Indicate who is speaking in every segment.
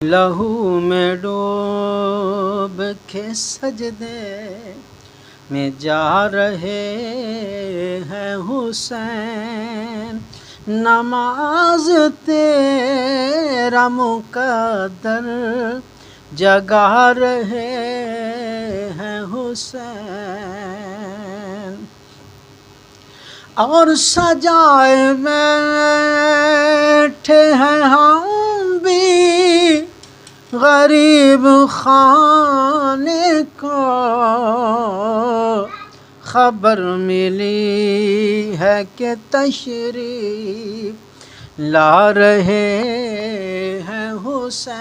Speaker 1: لہو میں ڈوب کے سجدے میں جا رہے ہیں حسین، نماز تیرا مقدر جگا رہے ہیں حسین، اور سجائے بیٹھے ہیں ہم بھی غریب خانے کو، خبر ملی ہے کہ تشریف لا رہے ہیں حسین،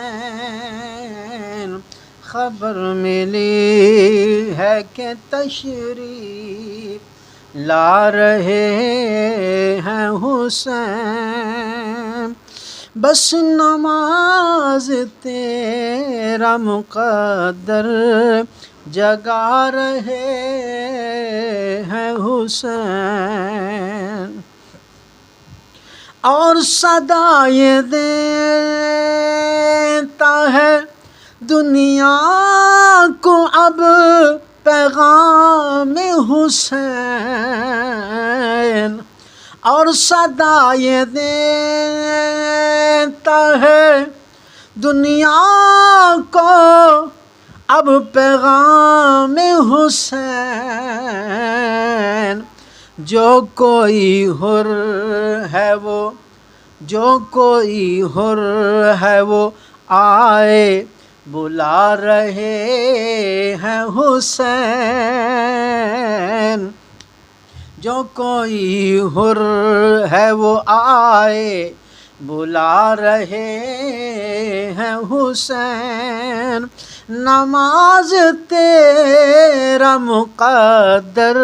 Speaker 1: خبر ملی ہے کہ تشریف لا رہے ہیں حسین، بس نماز تیرا مقدر جگا رہے ہیں حسین، اور صدا یہ دیتا ہے دنیا کو اب پیغام حسین، اور صدا یہ دیتا ہے دنیا کو اب پیغام حسین، جو کوئی حر ہے وہ، جو کوئی حر ہے وہ آئے بلا رہے ہیں حسین، جو کوئی حر ہے وہ آئے بلا رہے ہیں حسین، نماز تیرا مقدر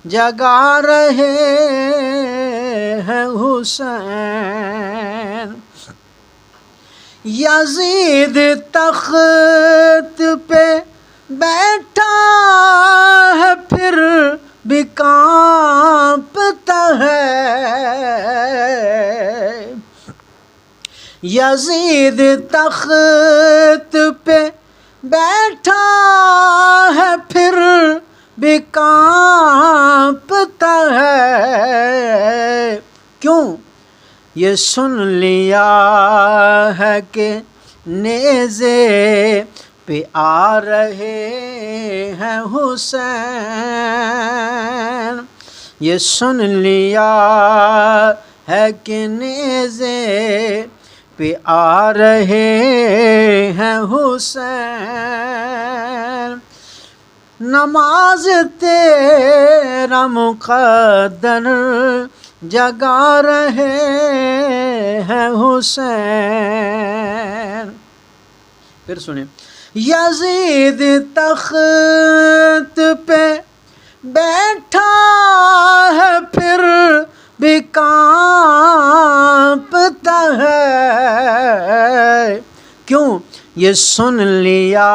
Speaker 1: جگا رہے ہیں حسین، یزید تخت پہ بیٹھا ہے پھر بھی کانپتا ہے، یزید تخت پہ بیٹھا ہے پھر بھی کانپتا ہے، کیوں؟ یہ سن لیا ہے کہ نیزے پہ آ رہے ہیں حسین، یہ سن لیا ہے کہ نیزے پہ آ رہے ہیں حسین، نماز تیرا مقدر جگا رہے ہیں حسین، پھر سنیں، یزید تخت پہ بیٹھا ہے پھر بھی کانپتا ہے، کیوں؟ یہ سن لیا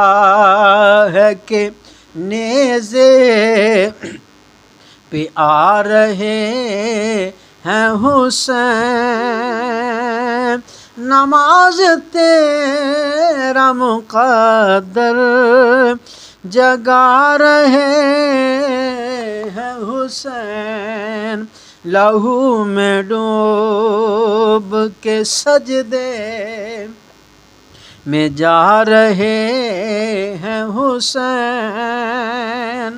Speaker 1: ہے کہ نیزے پہ آ رہے ہیں حسین، نماز تیرا مقدر جگا رہے ہیں حسین، لہو میں ڈوب کے سجدے میں جا رہے ہیں حسین،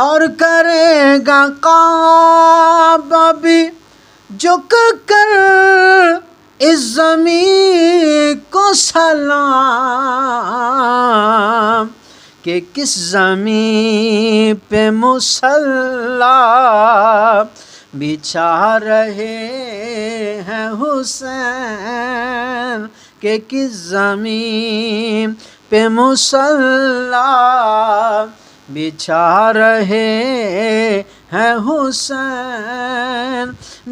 Speaker 1: اور کرے گا کعبہ بھی جھک کر اس زمین کو سلام، کہ کس زمین پہ مصلی بچھا رہے ہیں حسین، کہ کس زمین پہ مصلی بچھا رہے ہیں حسین،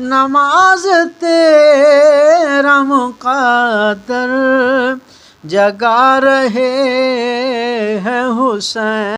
Speaker 1: نماز تیرا مقدر جگا رہے ہیں حسین۔